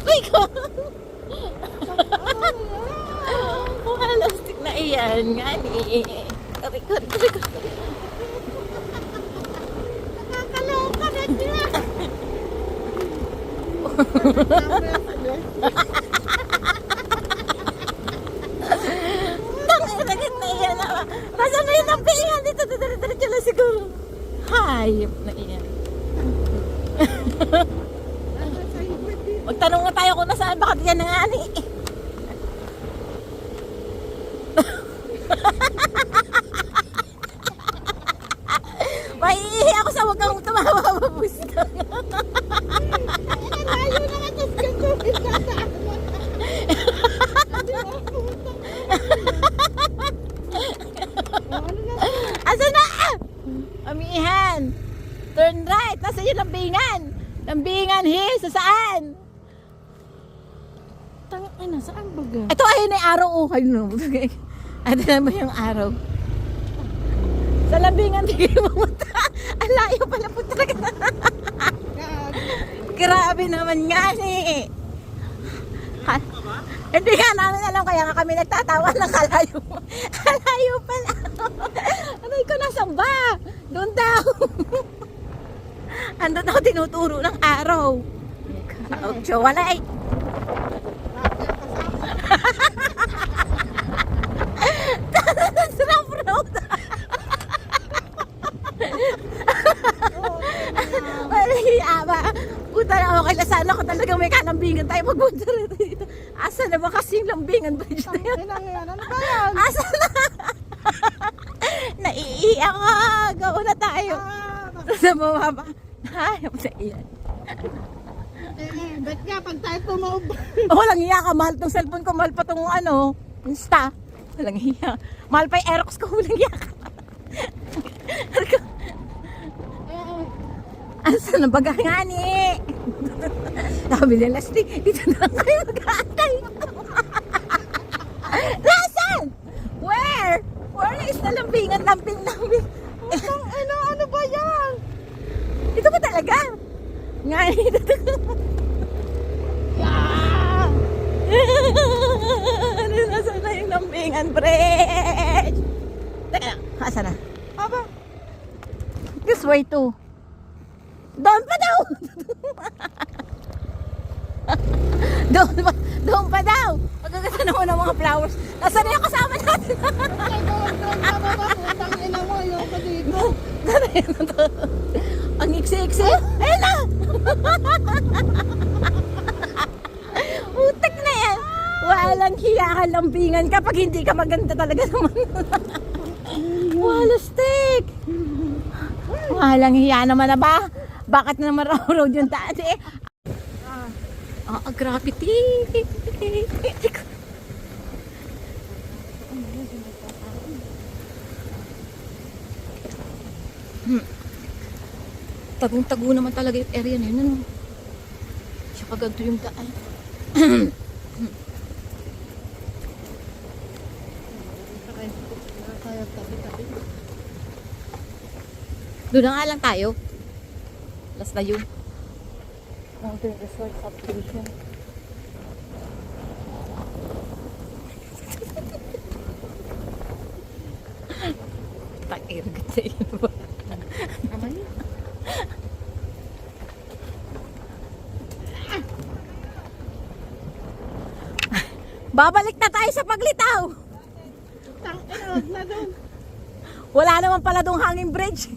Ay ko. Malastik na iyan nga ni. Kari. Nakakaloka na siya. Tangin na iyan na. Masa na yun ang piingan dito. Diretso lang siguro. Hayop na iyan. Magtanong nga tayo kung nasaan. Baka diyan na nga ni. Maiihi ako sa wag kang tumawa. Mabus ka. Layo na nga tapos ganito. Asa na? Amihan. Turn right. Nasa yung lambingan. Lambingan hill. Sa saan? Tangina, saan baga? Ito ayun na yung araw. Oh, kayo no. Ito na ba yung araw? Sa lambingan hindi kayo pumunta. Ang layo pala po talaga. Grabe naman nga ni. Hindi nga namin alam kaya nga kami nagtatawa ng kalayo. Kalayo pala. Aray ko, nasan ba? Doon daw. Ando daw tinuturo ng araw. Oucho, wala eh. Sarap road. Wala ba? Puta na okay na sana ko talagang may kalambingan tayo magpunta dito. Asa na ba kasi yung lambingan bridge na yun? Ano ba yan? Asa na? Naiiyak ka. Gawa na tayo. Sa bumaba. Hayop na iyan. Ba't nga pag tayo tumaob? Walang iya ka. Mahal tong cellphone ko. Mahal pa tong ano. Insta. Walang iya. Mahal pa yung Aerox ko. Walang iya ka. Asa na baga nga ni? Sabi nila, dito na lang kayo mag-aantay. Nasaan? Where? Where is the lambingan? Lambing. Ano ba yan? Ito ba talaga? Nga, ito. Yeah! Nasaan na yung lambingan, bridge? Teka lang, asa na? Aba, This way too. Doon pa daw! Doon pa daw! Magaganda naman ng mga flowers. Nasaan na yung kasama natin? doon ka ba ba? Putang ina mo, ayoko dito. Ang iksi-iksi. Ayun na! Utak na yan. Walang hiya ka lambingan kapag hindi ka maganda talaga naman. Walastik. Walang hiya naman na ba? Bakit na naman road yung dati? Gravity. Tagong-tago naman talaga yung area na yun. Ano? Siya kaganto yung daan. Doon na nga lang tayo. Last na yun. Mountain Resort Subdivision. Tak-irgat na yun ba? Amay? Babalik na tayo sa paglitaw. Tangina, wag na doon. Wala naman pala dong hanging bridge.